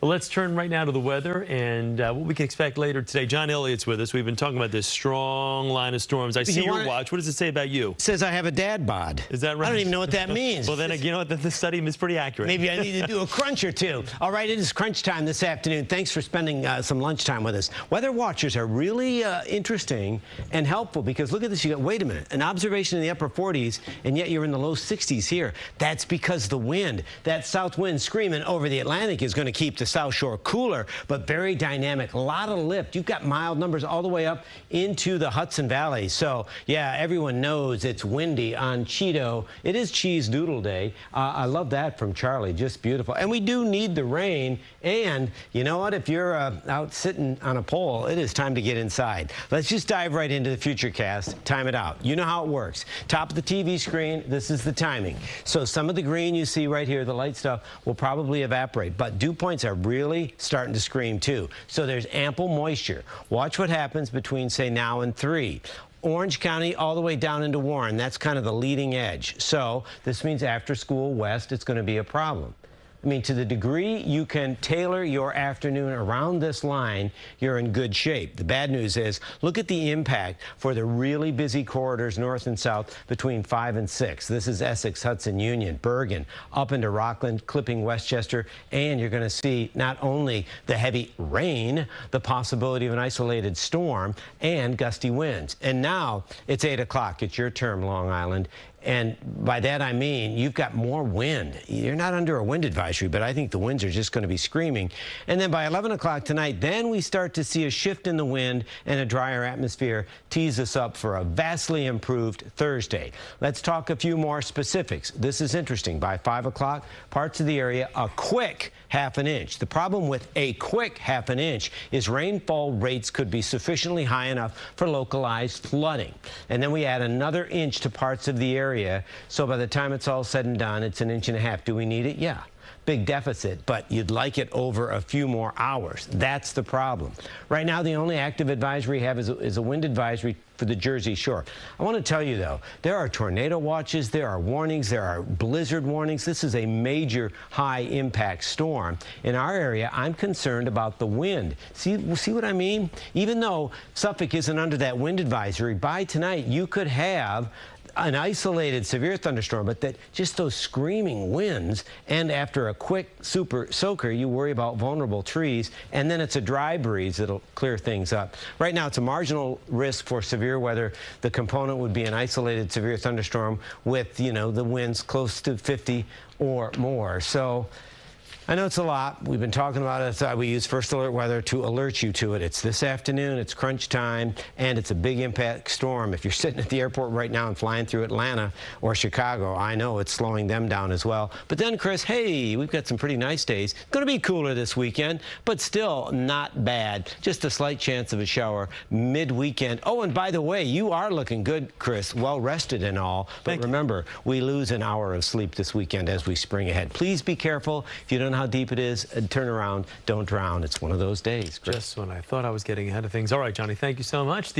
Well, let's turn right now to the weather and what we can expect later today. John Elliott's with us. We've been talking about this strong line of storms. I see your watch. What does it say about you? It says I have a dad bod. Is that right? I don't even know what that means. Well, then, you know what? The study is pretty accurate. Maybe I need to do a crunch or two. All right, it is crunch time this afternoon. Thanks for spending some lunchtime with us. Weather watchers are really interesting and helpful because look at this. You got, wait a minute, an observation in the upper 40s, and yet you're in the low 60s here. That's because the wind, that south wind screaming over the Atlantic is going to keep the South Shore cooler, but very dynamic. A lot of lift. You've got mild numbers all the way up into the Hudson Valley. So, yeah, everyone knows it's windy on Cheeto. It is Cheese Doodle Day. I love that from Charlie. Just beautiful. And we do need the rain. And you know what? If you're out sitting on a pole, it is time to get inside. Let's just dive right into the Futurecast. Time it out. You know how it works. Top of the TV screen, this is the timing. So some of the green you see right here, the light stuff, will probably evaporate. But dew points are really starting to scream too. So there's ample moisture. Watch what happens between, say, now and 3. Orange County all the way down into Warren. That's kind of the leading edge. So this means after school west, it's going to be a problem. I mean, to the degree you can tailor your afternoon around this line, you're in good shape. The bad news is, look at the impact for the really busy corridors north and south between 5 and 6. This is Essex, Hudson, Union, Bergen, up into Rockland, clipping Westchester, and you're going to see not only the heavy rain, the possibility of an isolated storm, and gusty winds. And now it's 8 o'clock. It's your turn, Long Island. And by that I mean you've got more wind. You're not under a wind advisory, but I think the winds are just going to be screaming. And then by 11 o'clock tonight, then we start to see a shift in the wind and a drier atmosphere tees us up for a vastly improved Thursday. Let's talk a few more specifics. This is interesting. By 5 o'clock, parts of the area, a quick ½ an inch. The problem with a quick ½ an inch is rainfall rates could be sufficiently high enough for localized flooding. And then we add another inch to parts of the area. So by the time it's all said and done, it's 1.5 inches. Do we need it? Yeah. Big deficit, but you'd like it over a few more hours. That's the problem. Right now, the only active advisory we have is a wind advisory for the Jersey Shore. I want to tell you, though, there are tornado watches, there are warnings, there are blizzard warnings. This is a major high-impact storm. In our area, I'm concerned about the wind. See what I mean? Even though Suffolk isn't under that wind advisory, by tonight, you could have an isolated severe thunderstorm, but that just those screaming winds, and after a quick super soaker, you worry about vulnerable trees, and then it's a dry breeze that'll clear things up. Right now, it's a marginal risk for severe weather. The component would be an isolated severe thunderstorm with, you know, the winds close to 50 or more. So I know it's a lot. We've been talking about it. We use First Alert Weather to alert you to it. It's this afternoon. It's crunch time, and it's a big impact storm. If you're sitting at the airport right now and flying through Atlanta or Chicago, I know it's slowing them down as well. But then, Chris, hey, we've got some pretty nice days. It's going to be cooler this weekend, but still not bad. Just a slight chance of a shower mid-weekend. Oh, and by the way, you are looking good, Chris, well-rested and all. But remember, we lose an hour of sleep this weekend as we spring ahead. Please be careful. If you don't know how deep it is, turn around, don't drown. It's one of those days, Chris. Just when I thought I was getting ahead of things. All right, Johnny, thank you so much.